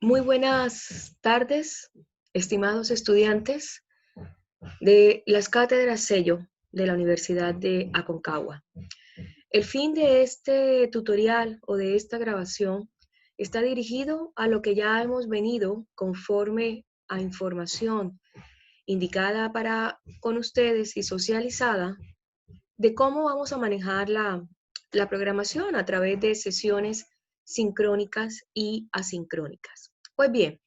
Muy buenas tardes, estimados estudiantes de las cátedras Sello de la Universidad de Aconcagua. El fin de este tutorial o de esta grabación está dirigido a lo que ya hemos venido conforme a información indicada con ustedes y socializada de cómo vamos a manejar la programación a través de sesiones sincrónicas y asincrónicas. Pues bien,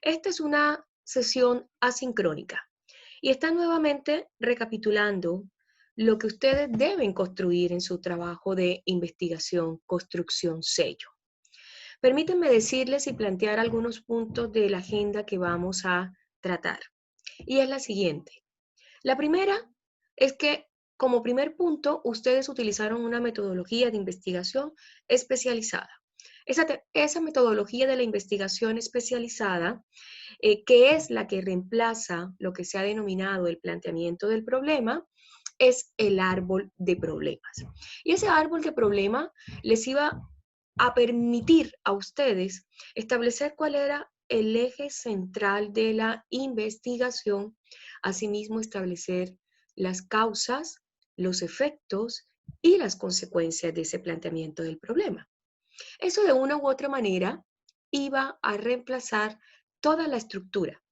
esta es una sesión asincrónica y está nuevamente recapitulando lo que ustedes deben construir en su trabajo de investigación, construcción, sello. Permítanme decirles y plantear algunos puntos de la agenda que vamos a tratar. Y es la siguiente. La primera es que, como primer punto, ustedes utilizaron una metodología de investigación especializada. Esa metodología de la investigación especializada, que es la que reemplaza lo que se ha denominado el planteamiento del problema, es el árbol de problemas. Y ese árbol de problemas les iba a permitir a ustedes establecer cuál era el eje central de la investigación, asimismo establecer las causas, los efectos y las consecuencias de ese planteamiento del problema. Eso de una u otra manera iba a reemplazar toda la estructura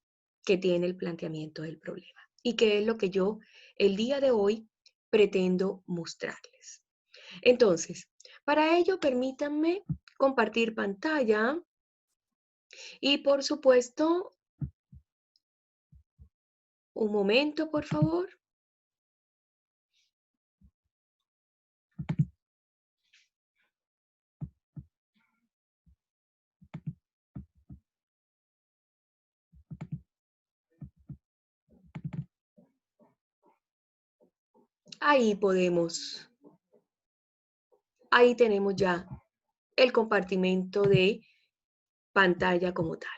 que tiene el planteamiento del problema y que es lo que yo el día de hoy pretendo mostrarles. Entonces, para ello permítanme compartir pantalla y por supuesto, un momento por favor. Ahí ahí tenemos ya el compartimento de pantalla como tal.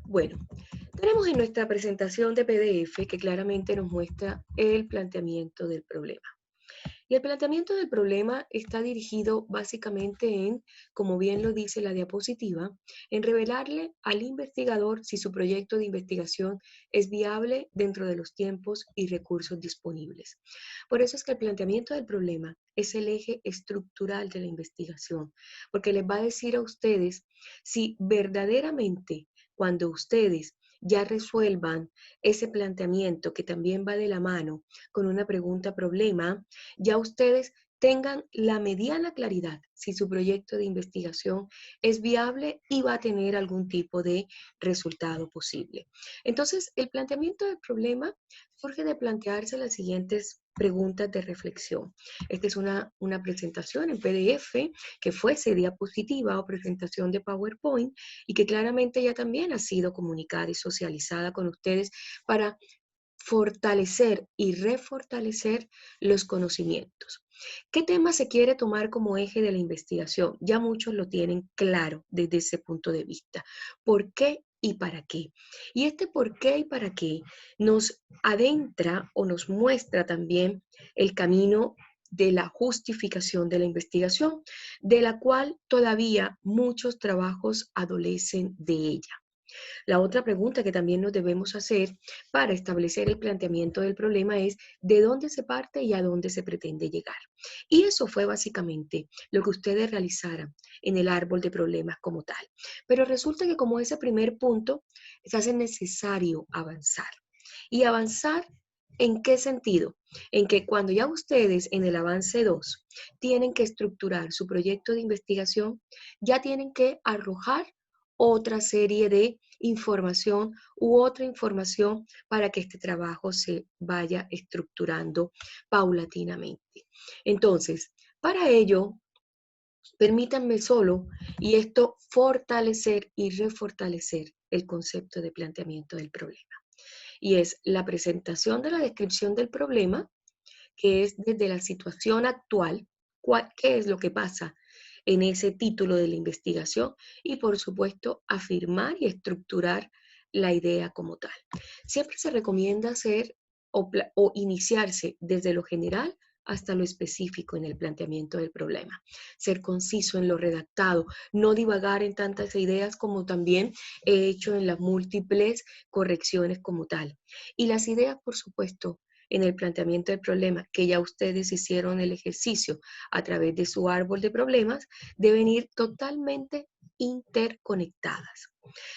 Bueno, tenemos en nuestra presentación de PDF que claramente nos muestra el planteamiento del problema. Y el planteamiento del problema está dirigido básicamente en, como bien lo dice la diapositiva, en revelarle al investigador si su proyecto de investigación es viable dentro de los tiempos y recursos disponibles. Por eso es que el planteamiento del problema es el eje estructural de la investigación, porque les va a decir a ustedes si verdaderamente cuando ustedes ya resuelvan ese planteamiento que también va de la mano con una pregunta problema, ya ustedes tengan la mediana claridad si su proyecto de investigación es viable y va a tener algún tipo de resultado posible. Entonces, el planteamiento del problema surge de plantearse las siguientes preguntas de reflexión. Esta es una presentación en PDF que fuese diapositiva o presentación de PowerPoint y que claramente ya también ha sido comunicada y socializada con ustedes para fortalecer y refortalecer los conocimientos. ¿Qué tema se quiere tomar como eje de la investigación? Ya muchos lo tienen claro desde ese punto de vista. ¿Por qué y para qué? Y este por qué y para qué nos adentra o nos muestra también el camino de la justificación de la investigación, de la cual todavía muchos trabajos adolecen de ella. La otra pregunta que también nos debemos hacer para establecer el planteamiento del problema es de dónde se parte y a dónde se pretende llegar. Y eso fue básicamente lo que ustedes realizaran en el árbol de problemas como tal. Pero resulta que como ese primer punto, se hace necesario avanzar. Y avanzar ¿en qué sentido? En que cuando ya ustedes en el avance 2 tienen que estructurar su proyecto de investigación, ya tienen que arrojar otra serie de información u otra información para que este trabajo se vaya estructurando paulatinamente. Entonces, para ello, permítanme solo, y esto fortalecer y refortalecer el concepto de planteamiento del problema. Y es la presentación de la descripción del problema, que es desde la situación actual, qué es lo que pasa en ese título de la investigación y, por supuesto, afirmar y estructurar la idea como tal. Siempre se recomienda hacer o iniciarse desde lo general hasta lo específico en el planteamiento del problema. Ser conciso en lo redactado, no divagar en tantas ideas como también he hecho en las múltiples correcciones como tal. Y las ideas, por supuesto, en el planteamiento del problema, que ya ustedes hicieron el ejercicio a través de su árbol de problemas, deben ir totalmente interconectadas.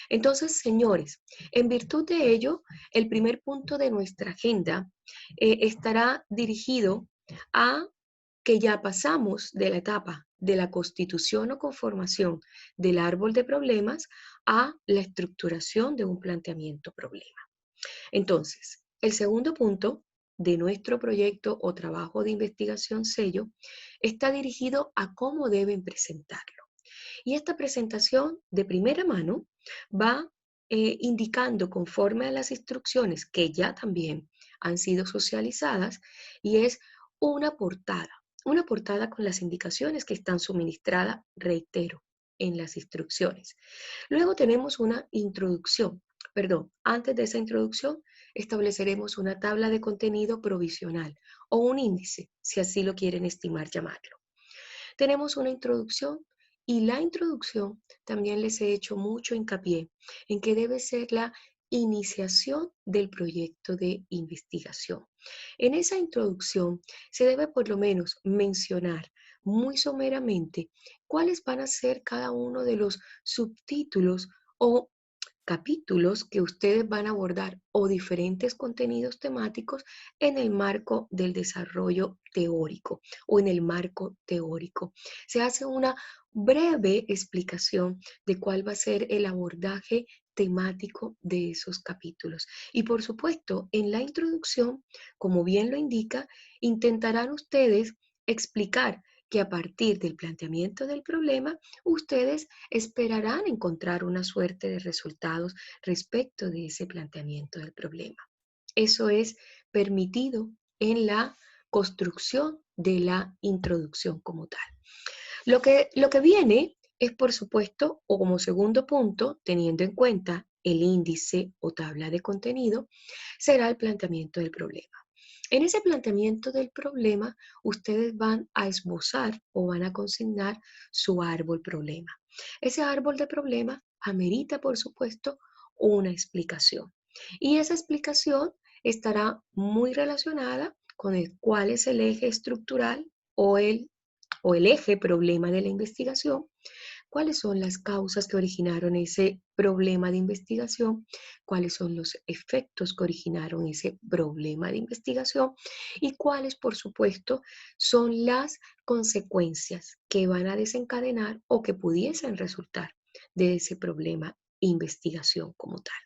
Entonces, señores, en virtud de ello, el primer punto de nuestra agenda estará dirigido a que ya pasamos de la etapa de la constitución o conformación del árbol de problemas a la estructuración de un planteamiento problema. Entonces, el segundo punto de nuestro proyecto o trabajo de investigación sello está dirigido a cómo deben presentarlo. Y esta presentación de primera mano va indicando conforme a las instrucciones que ya también han sido socializadas y es una portada con las indicaciones que están suministradas, reitero, en las instrucciones. Luego tenemos una introducción, perdón, antes de esa introducción estableceremos una tabla de contenido provisional o un índice, si así lo quieren estimar llamarlo. Tenemos una introducción y la introducción también les he hecho mucho hincapié en que debe ser la iniciación del proyecto de investigación. En esa introducción se debe por lo menos mencionar muy someramente cuáles van a ser cada uno de los subtítulos o capítulos que ustedes van a abordar o diferentes contenidos temáticos en el marco del desarrollo teórico o en el marco teórico. Se hace una breve explicación de cuál va a ser el abordaje temático de esos capítulos. Y por supuesto, en la introducción, como bien lo indica, intentarán ustedes explicar que a partir del planteamiento del problema, ustedes esperarán encontrar una suerte de resultados respecto de ese planteamiento del problema. Eso es permitido en la construcción de la introducción como tal. Lo que viene es, por supuesto, o como segundo punto, teniendo en cuenta el índice o tabla de contenido, será el planteamiento del problema. En ese planteamiento del problema, ustedes van a esbozar o van a consignar su árbol problema. Ese árbol de problema amerita, por supuesto, una explicación. Y esa explicación estará muy relacionada con cuál es el eje estructural o el eje problema de la investigación, cuáles son las causas que originaron ese problema de investigación, cuáles son los efectos que originaron ese problema de investigación y cuáles, por supuesto, son las consecuencias que van a desencadenar o que pudiesen resultar de ese problema de investigación como tal.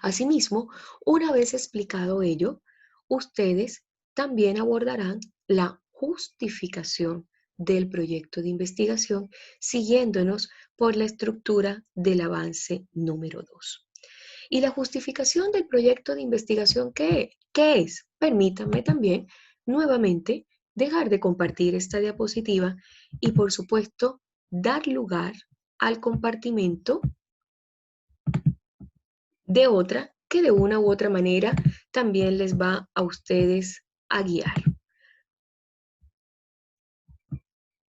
Asimismo, una vez explicado ello, ustedes también abordarán la justificación del proyecto de investigación siguiéndonos por la estructura del avance número 2. ¿Y la justificación del proyecto de investigación qué es? Permítanme también nuevamente dejar de compartir esta diapositiva y por supuesto dar lugar al compartimento de otra que de una u otra manera también les va a ustedes a guiar.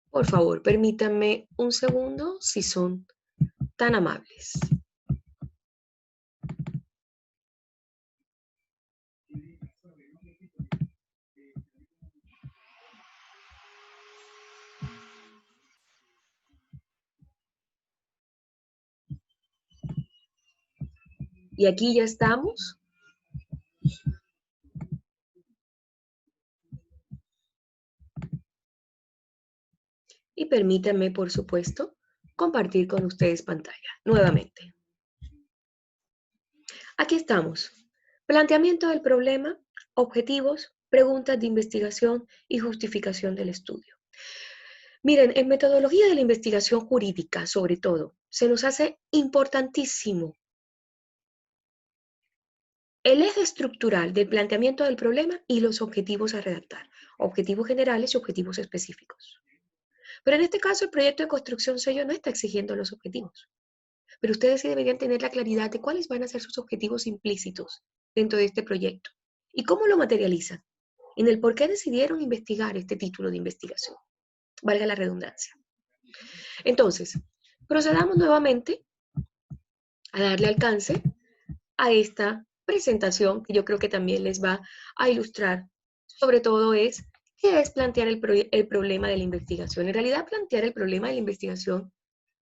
Por favor, permítanme un segundo si son tan amables. Y aquí ya estamos. Y permítanme, por supuesto, compartir con ustedes pantalla nuevamente. Aquí estamos. Planteamiento del problema, objetivos, preguntas de investigación y justificación del estudio. Miren, en metodología de la investigación jurídica, sobre todo, se nos hace importantísimo el eje estructural del planteamiento del problema y los objetivos a redactar, objetivos generales y objetivos específicos. Pero en este caso el proyecto de construcción sello no está exigiendo los objetivos, pero ustedes sí deberían tener la claridad de cuáles van a ser sus objetivos implícitos dentro de este proyecto ¿Y cómo lo materializan? En el por qué decidieron investigar este título de investigación, valga la redundancia. Entonces, procedamos nuevamente a darle alcance a esta presentación que yo creo que también les va a ilustrar. Sobre todo es, ¿qué es plantear el problema de la investigación? En realidad, plantear el problema de la investigación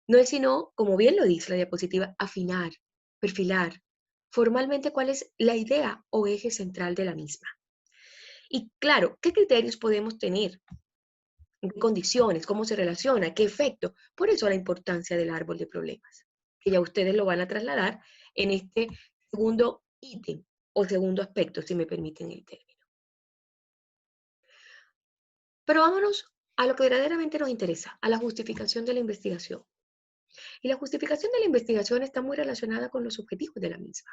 no es sino, como bien lo dice la diapositiva, afinar, perfilar formalmente cuál es la idea o eje central de la misma. Y claro, ¿qué criterios podemos tener? ¿Qué condiciones? ¿Cómo se relaciona? ¿Qué efecto? Por eso la importancia del árbol de problemas, que ya ustedes lo van a trasladar en este segundo ítem o segundo aspecto, si me permiten el término. Pero vámonos a lo que verdaderamente nos interesa, a la justificación de la investigación. Y la justificación de la investigación está muy relacionada con los objetivos de la misma.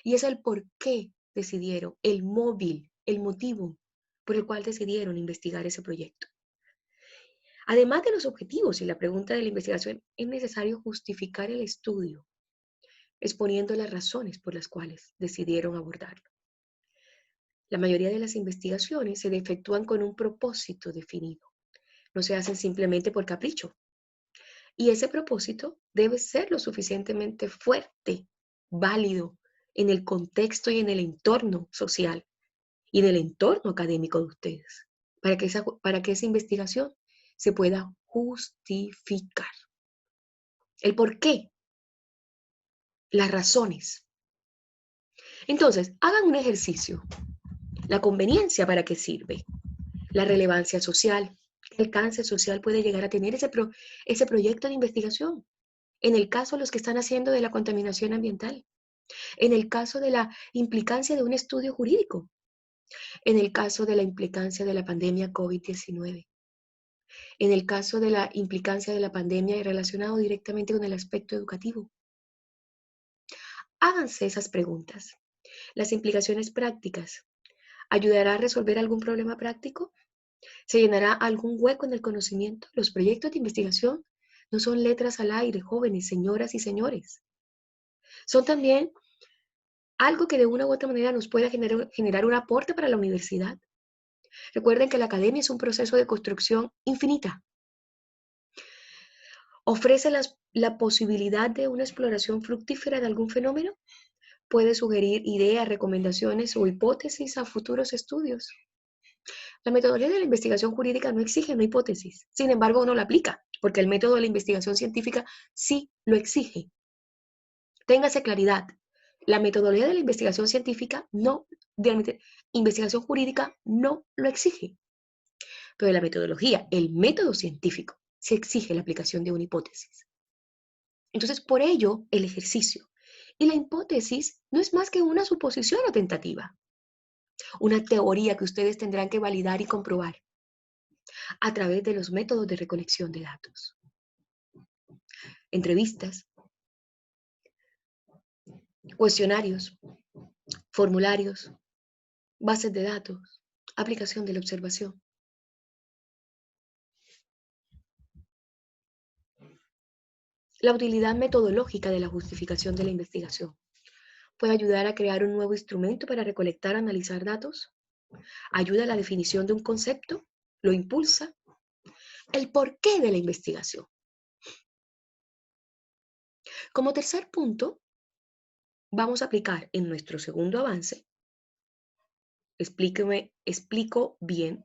Y es el por qué decidieron, el móvil, el motivo por el cual decidieron investigar ese proyecto. Además de los objetivos y la pregunta de la investigación, es necesario justificar el estudio, exponiendo las razones por las cuales decidieron abordarlo. La mayoría de las investigaciones se efectúan con un propósito definido, no se hacen simplemente por capricho. Y ese propósito debe ser lo suficientemente fuerte, válido, en el contexto y en el entorno social y en el entorno académico de ustedes, para que esa investigación se pueda justificar. El por qué, las razones. Entonces, hagan un ejercicio. La conveniencia, ¿para qué sirve? La relevancia social. ¿Qué alcance social puede llegar a tener ese proyecto de investigación? En el caso de los que están haciendo de la contaminación ambiental. En el caso de la implicancia de un estudio jurídico. En el caso de la implicancia de la pandemia COVID-19. En el caso de la implicancia de la pandemia y relacionado directamente con el aspecto educativo. Háganse esas preguntas. Las implicaciones prácticas. ¿Ayudará a resolver algún problema práctico? ¿Se llenará algún hueco en el conocimiento? Los proyectos de investigación no son letras al aire, jóvenes, señoras y señores. Son también algo que de una u otra manera nos pueda generar un aporte para la universidad. Recuerden que la academia es un proceso de construcción infinita. ¿Ofrece la posibilidad de una exploración fructífera de algún fenómeno? Puede sugerir ideas, recomendaciones o hipótesis a futuros estudios. La metodología de la investigación jurídica no exige una hipótesis, sin embargo uno la aplica, porque el método de la investigación científica sí lo exige. Téngase claridad, la metodología de la investigación científica no, de la investigación jurídica no lo exige, pero la metodología, el método científico, sí exige la aplicación de una hipótesis. Entonces, por ello, el ejercicio. Y la hipótesis no es más que una suposición o tentativa, una teoría que ustedes tendrán que validar y comprobar a través de los métodos de recolección de datos. Entrevistas, cuestionarios, formularios, bases de datos, aplicación de la observación. La utilidad metodológica de la justificación de la investigación puede ayudar a crear un nuevo instrumento para recolectar, analizar datos, ayuda a la definición de un concepto, lo impulsa. El porqué de la investigación. Como tercer punto, vamos a aplicar en nuestro segundo avance, explico bien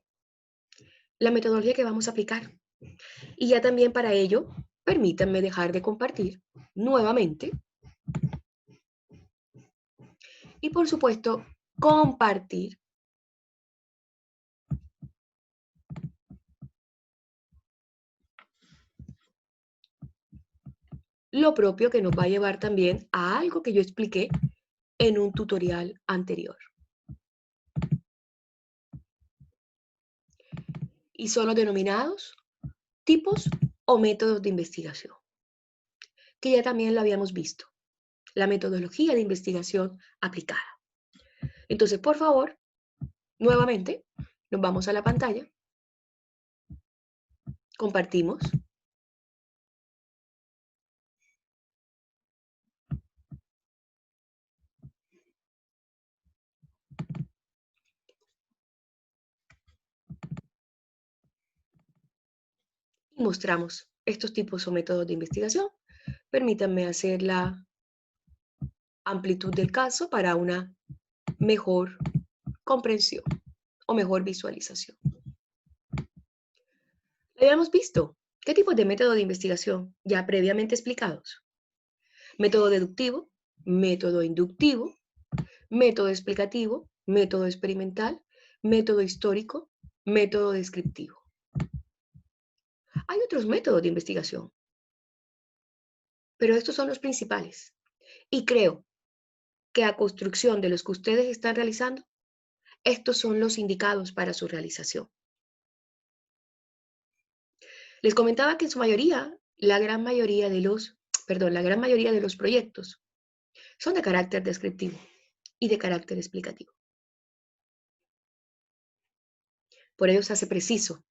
la metodología que vamos a aplicar. Y ya también para ello, permítanme dejar de compartir nuevamente y por supuesto compartir lo propio que nos va a llevar también a algo que yo expliqué en un tutorial anterior. Y son los denominados tipos o métodos de investigación, que ya también lo habíamos visto, la metodología de investigación aplicada. Entonces, por favor, nuevamente, nos vamos a la pantalla, compartimos. y mostramos estos tipos o métodos de investigación. Permítanme hacer la amplitud del caso para una mejor comprensión o mejor visualización. Habíamos visto qué tipos de métodos de investigación ya previamente explicados. Método deductivo, método inductivo, método explicativo, método experimental, método histórico, método descriptivo. Hay otros métodos de investigación, pero estos son los principales. Y creo que a construcción de los que ustedes están realizando, estos son los indicados para su realización. Les comentaba que en su mayoría, la gran mayoría de los proyectos son de carácter descriptivo y de carácter explicativo. Por ello se hace preciso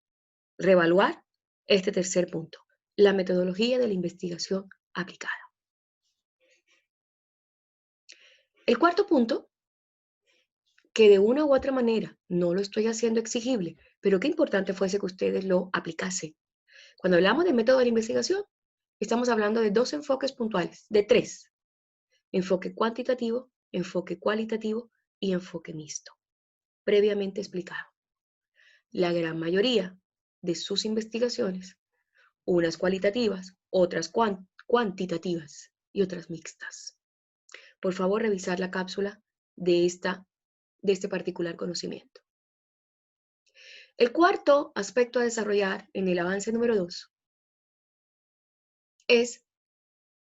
reevaluar este tercer punto, la metodología de la investigación aplicada. El cuarto punto, que de una u otra manera no lo estoy haciendo exigible, pero qué importante fuese que ustedes lo aplicasen. Cuando hablamos de método de la investigación, estamos hablando de dos enfoques puntuales, de tres: enfoque cuantitativo, enfoque cualitativo y enfoque mixto, previamente explicado. La gran mayoría de sus investigaciones, unas cualitativas, otras cuantitativas y otras mixtas. Por favor, revisar la cápsula de este particular conocimiento. El cuarto aspecto a desarrollar en el avance número 2 es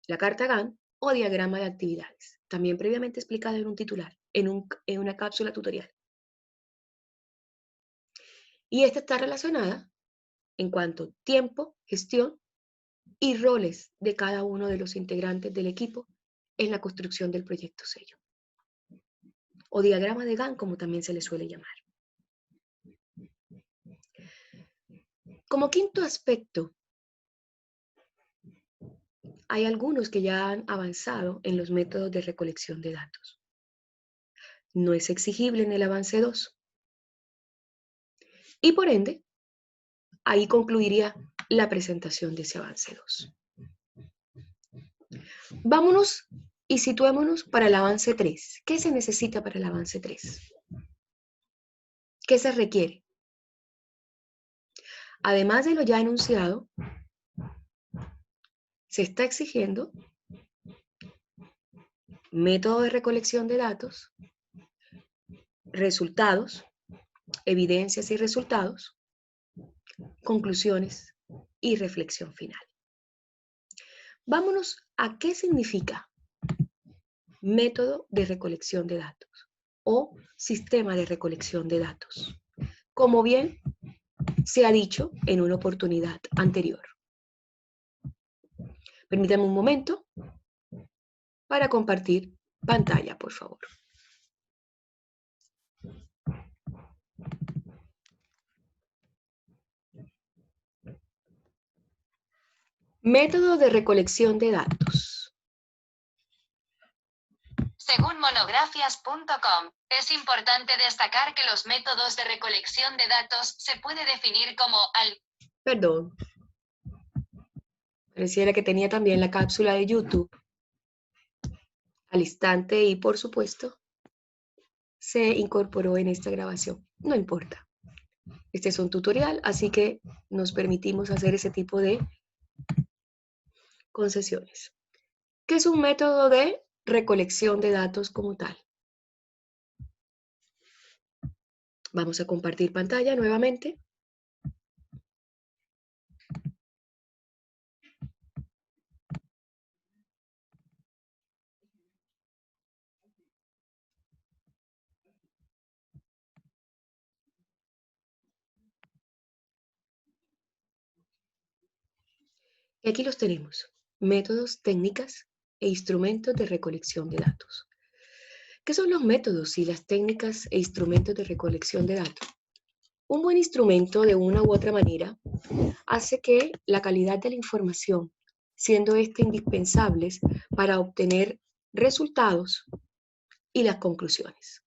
la carta Gantt o diagrama de actividades, también previamente explicada en un titular, en una cápsula tutorial. Y esta está relacionada en cuanto a tiempo, gestión y roles de cada uno de los integrantes del equipo en la construcción del proyecto sello, o diagrama de Gantt, como también se le suele llamar. Como quinto aspecto, hay algunos que ya han avanzado en los métodos de recolección de datos. No es exigible en el avance 2. Y por ende, ahí concluiría la presentación de ese avance 2. Vámonos y situémonos para el avance 3. ¿Qué se necesita para el avance 3? ¿Qué se requiere? Además de lo ya enunciado, se está exigiendo método de recolección de datos, resultados, evidencias y resultados, conclusiones y reflexión final. Vámonos a qué significa método de recolección de datos o sistema de recolección de datos, como bien se ha dicho en una oportunidad anterior. Permítanme un momento para compartir pantalla, por favor. Método de recolección de datos. Según monografias.com, es importante destacar que los métodos de recolección de datos se puede definir como Perdón. Pareciera que tenía también la cápsula de YouTube al instante y, por supuesto, se incorporó en esta grabación. No importa. Este es un tutorial, así que nos permitimos hacer ese tipo de concesiones. ¿Qué es un método de recolección de datos como tal? Vamos a compartir pantalla nuevamente. Y aquí los tenemos. Métodos, técnicas e instrumentos de recolección de datos. ¿Qué son los métodos y las técnicas e instrumentos de recolección de datos? Un buen instrumento, de una u otra manera, hace que la calidad de la información, siendo ésta indispensable para obtener resultados y las conclusiones.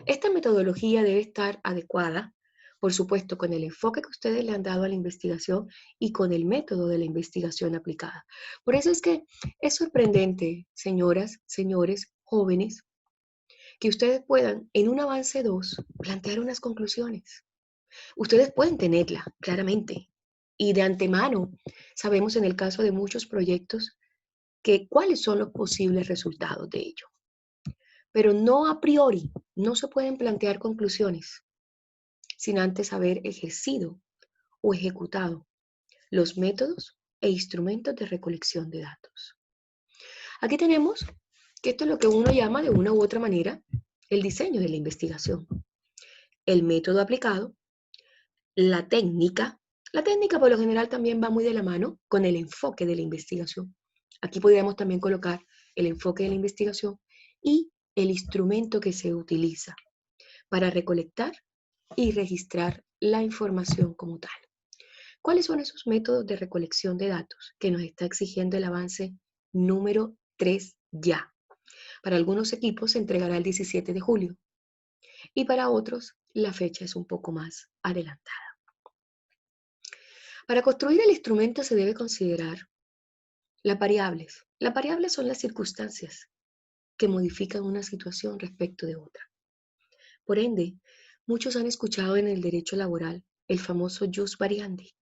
Esta metodología debe estar adecuada Por supuesto, con el enfoque que ustedes le han dado a la investigación y con el método de la investigación aplicada. Por eso es que es sorprendente, señoras, señores, jóvenes, que ustedes puedan, en un avance 2, plantear unas conclusiones. Ustedes pueden tenerla, claramente. Y de antemano, sabemos en el caso de muchos proyectos que cuáles son los posibles resultados de ello. Pero no a priori, no se pueden plantear conclusiones sin antes haber ejercido o ejecutado los métodos e instrumentos de recolección de datos. Aquí tenemos que esto es lo que uno llama de una u otra manera el diseño de la investigación. El método aplicado, la técnica. La técnica por lo general también va muy de la mano con el enfoque de la investigación. Aquí podríamos también colocar el enfoque de la investigación y el instrumento que se utiliza para recolectar y registrar la información como tal. ¿Cuáles son esos métodos de recolección de datos que nos está exigiendo el avance número 3 ya? Para algunos equipos se entregará el 17 de julio y para otros la fecha es un poco más adelantada. Para construir el instrumento se debe considerar las variables. Las variables son las circunstancias que modifican una situación respecto de otra. Por ende, muchos han escuchado en el derecho laboral el famoso jus variandi.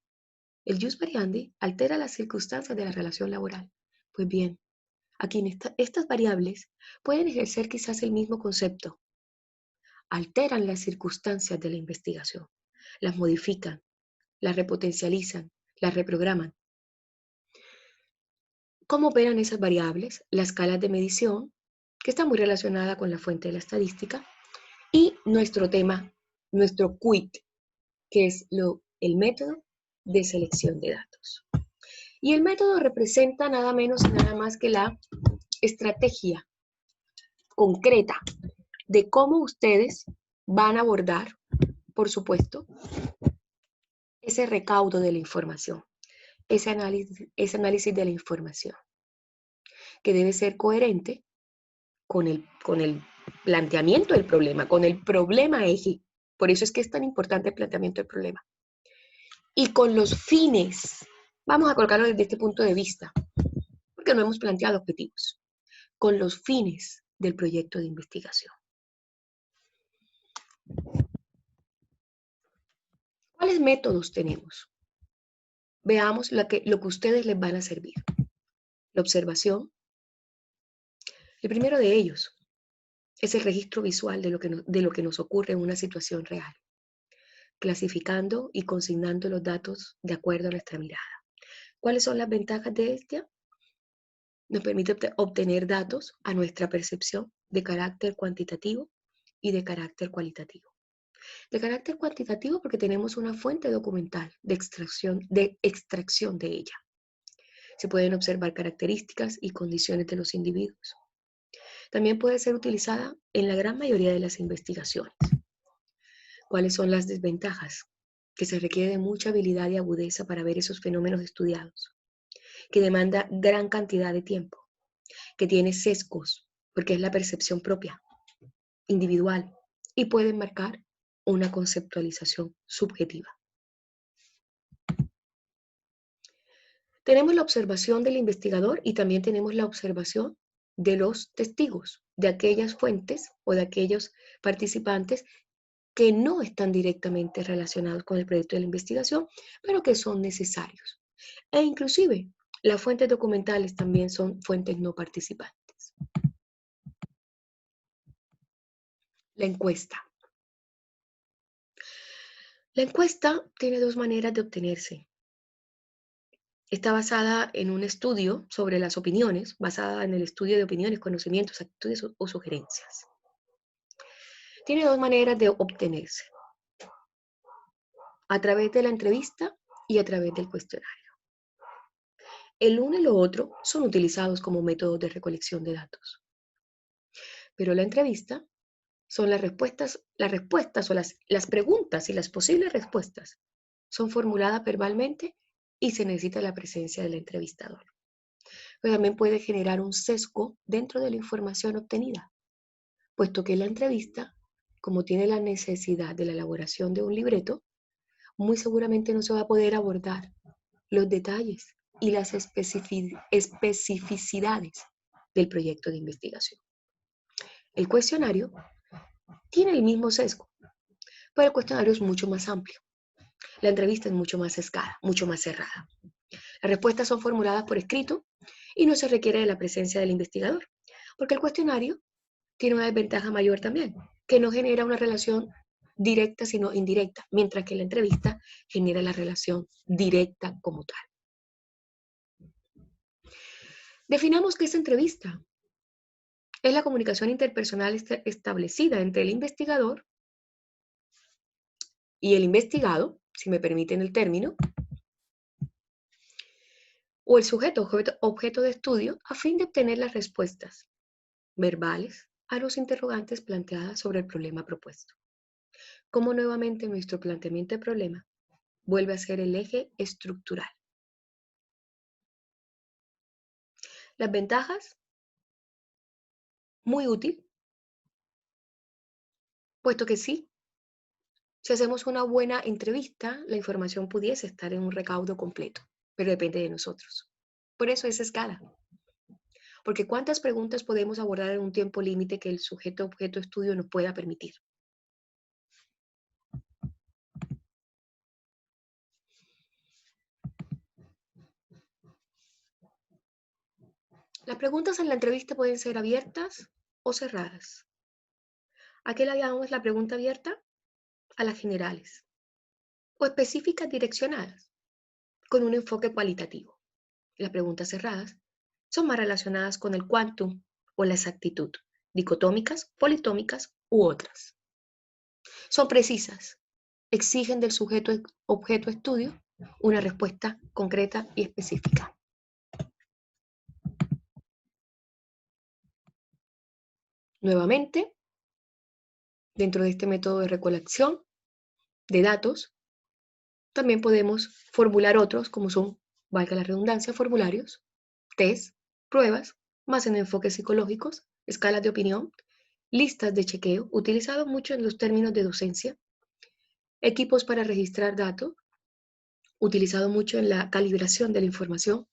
El jus variandi altera las circunstancias de la relación laboral. Pues bien, aquí en estas variables pueden ejercer quizás el mismo concepto. Alteran las circunstancias de la investigación, las modifican, las repotencializan, las reprograman. ¿Cómo operan esas variables? Las escalas de medición, que está muy relacionada con la fuente de la estadística, y nuestro tema, nuestro quid, que es el método de selección de datos. Y el método representa nada menos y nada más que la estrategia concreta de cómo ustedes van a abordar, por supuesto, ese recaudo de la información, ese análisis de la información, que debe ser coherente con el planteamiento del problema, con el problema eje. Por eso es que es tan importante el planteamiento del problema. Y con los fines, vamos a colocarlo desde este punto de vista, porque no hemos planteado objetivos, con los fines del proyecto de investigación. ¿Cuáles métodos tenemos? Veamos lo que a ustedes les van a servir. La observación. El primero de ellos es el registro visual de lo que nos ocurre en una situación real, clasificando y consignando los datos de acuerdo a nuestra mirada. ¿Cuáles son las ventajas de esta? Nos permite obtener datos a nuestra percepción de carácter cuantitativo y de carácter cualitativo. De carácter cuantitativo porque tenemos una fuente documental de extracción de ella. Se pueden observar características y condiciones de los individuos. También puede ser utilizada en la gran mayoría de las investigaciones. ¿Cuáles son las desventajas? Que se requiere de mucha habilidad y agudeza para ver esos fenómenos estudiados, que demanda gran cantidad de tiempo, que tiene sesgos, porque es la percepción propia, individual, y puede marcar una conceptualización subjetiva. Tenemos la observación del investigador y también tenemos la observación de los testigos, de aquellas fuentes o de aquellos participantes que no están directamente relacionados con el proyecto de la investigación, pero que son necesarios. E inclusive, las fuentes documentales también son fuentes no participantes. La encuesta. La encuesta tiene dos maneras de obtenerse. Está basada en un estudio sobre las opiniones, basada en el estudio de opiniones, conocimientos, actitudes o sugerencias. Tiene dos maneras de obtenerse. A través de la entrevista y a través del cuestionario. El uno y lo otro son utilizados como métodos de recolección de datos. Pero la entrevista son las respuestas o las preguntas y las posibles respuestas son formuladas verbalmente y se necesita la presencia del entrevistador. Pero también puede generar un sesgo dentro de la información obtenida, puesto que la entrevista, como tiene la necesidad de la elaboración de un libreto, muy seguramente no se va a poder abordar los detalles y las especificidades del proyecto de investigación. El cuestionario tiene el mismo sesgo, pero el cuestionario es mucho más amplio. La entrevista es mucho más sesgada, mucho más cerrada. Las respuestas son formuladas por escrito y no se requiere de la presencia del investigador, porque el cuestionario tiene una desventaja mayor también, que no genera una relación directa, sino indirecta, mientras que la entrevista genera la relación directa como tal. Definamos que esta entrevista es la comunicación interpersonal establecida entre el investigador y el investigado, si me permiten el término, o el sujeto objeto de estudio, a fin de obtener las respuestas verbales a los interrogantes planteadas sobre el problema propuesto. Como nuevamente nuestro planteamiento de problema vuelve a ser el eje estructural. Las ventajas, muy útil, puesto que sí, si hacemos una buena entrevista, la información pudiese estar en un recaudo completo, pero depende de nosotros. Por eso es escala. Porque ¿cuántas preguntas podemos abordar en un tiempo límite que el sujeto objeto estudio nos pueda permitir? Las preguntas en la entrevista pueden ser abiertas o cerradas. ¿A qué le llamamos la pregunta abierta? A las generales o específicas direccionadas con un enfoque cualitativo. Las preguntas cerradas son más relacionadas con el quantum o la exactitud, dicotómicas, politómicas u otras. Son precisas, exigen del sujeto objeto estudio una respuesta concreta y específica. Nuevamente, dentro de este método de recolección de datos, también podemos formular otros, como son, valga la redundancia, formularios, test, pruebas, más en enfoques psicológicos, escalas de opinión, listas de chequeo, utilizados mucho en los términos de docencia, equipos para registrar datos, utilizado mucho en la calibración de la información.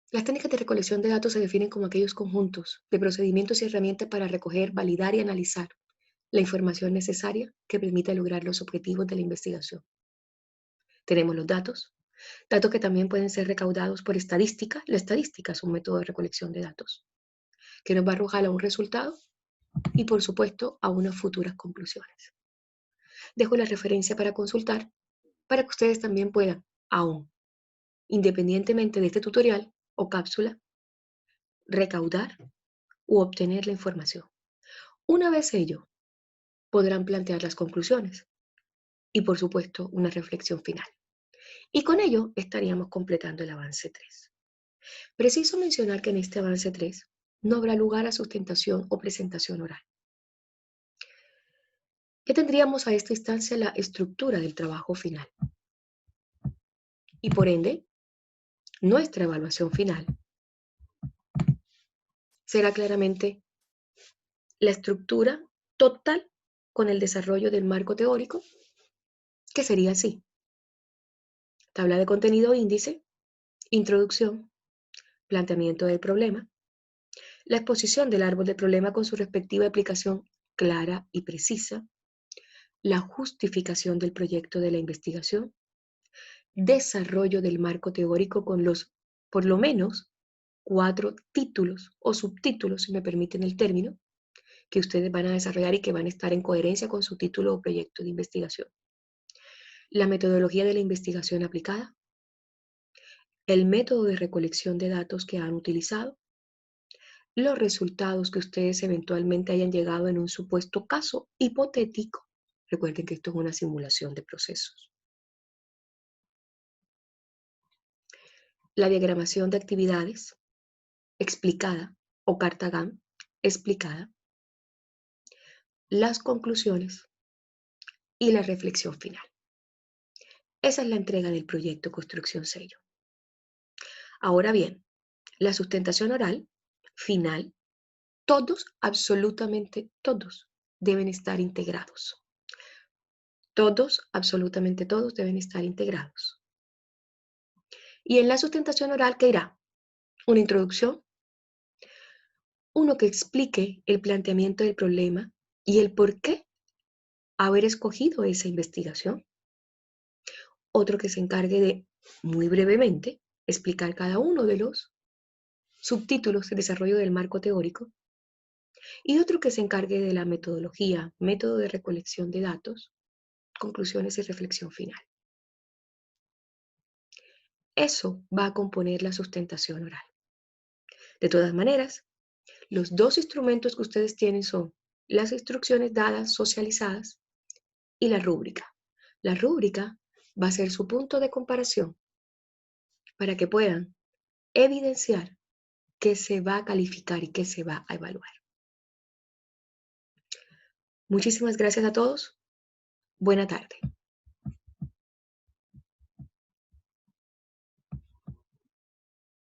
Las técnicas de recolección de datos se definen como aquellos conjuntos de procedimientos y herramientas para recoger, validar y analizar la información necesaria que permita lograr los objetivos de la investigación. Tenemos los datos que también pueden ser recaudados por estadística. La estadística es un método de recolección de datos que nos va a arrojar a un resultado y, por supuesto, a unas futuras conclusiones. Dejo la referencia para consultar para que ustedes también puedan, aún independientemente de este tutorial o cápsula, recaudar u obtener la información. Una vez ello, podrán plantear las conclusiones y, por supuesto, una reflexión final. Y con ello estaríamos completando el avance 3. Preciso mencionar que en este avance 3 no habrá lugar a sustentación o presentación oral. ¿Qué tendríamos a esta instancia? La estructura del trabajo final. Y por ende, nuestra evaluación final será claramente la estructura total con el desarrollo del marco teórico, que sería así: tabla de contenido índice, introducción, planteamiento del problema, la exposición del árbol del problema con su respectiva aplicación clara y precisa, la justificación del proyecto de la investigación, desarrollo del marco teórico con los, por lo menos, 4 títulos o subtítulos, si me permiten el término, que ustedes van a desarrollar y que van a estar en coherencia con su título o proyecto de investigación. La metodología de la investigación aplicada, el método de recolección de datos que han utilizado, los resultados que ustedes eventualmente hayan llegado en un supuesto caso hipotético. Recuerden que esto es una simulación de procesos. La diagramación de actividades explicada o carta GAN explicada, las conclusiones y la reflexión final. Esa es la entrega del proyecto Construcción Sello. Ahora bien, la sustentación oral final, todos, absolutamente todos, deben estar integrados. Todos, absolutamente todos, deben estar integrados. Y en la sustentación oral, ¿qué irá? Una introducción, uno que explique el planteamiento del problema y el por qué haber escogido esa investigación. Otro que se encargue de, muy brevemente, explicar cada uno de los subtítulos de desarrollo del marco teórico. Y otro que se encargue de la metodología, método de recolección de datos, conclusiones y reflexión final. Eso va a componer la sustentación oral. De todas maneras, los dos instrumentos que ustedes tienen son las instrucciones dadas, socializadas, y la rúbrica. La rúbrica va a ser su punto de comparación para que puedan evidenciar qué se va a calificar y qué se va a evaluar. Muchísimas gracias a todos. Buena tarde.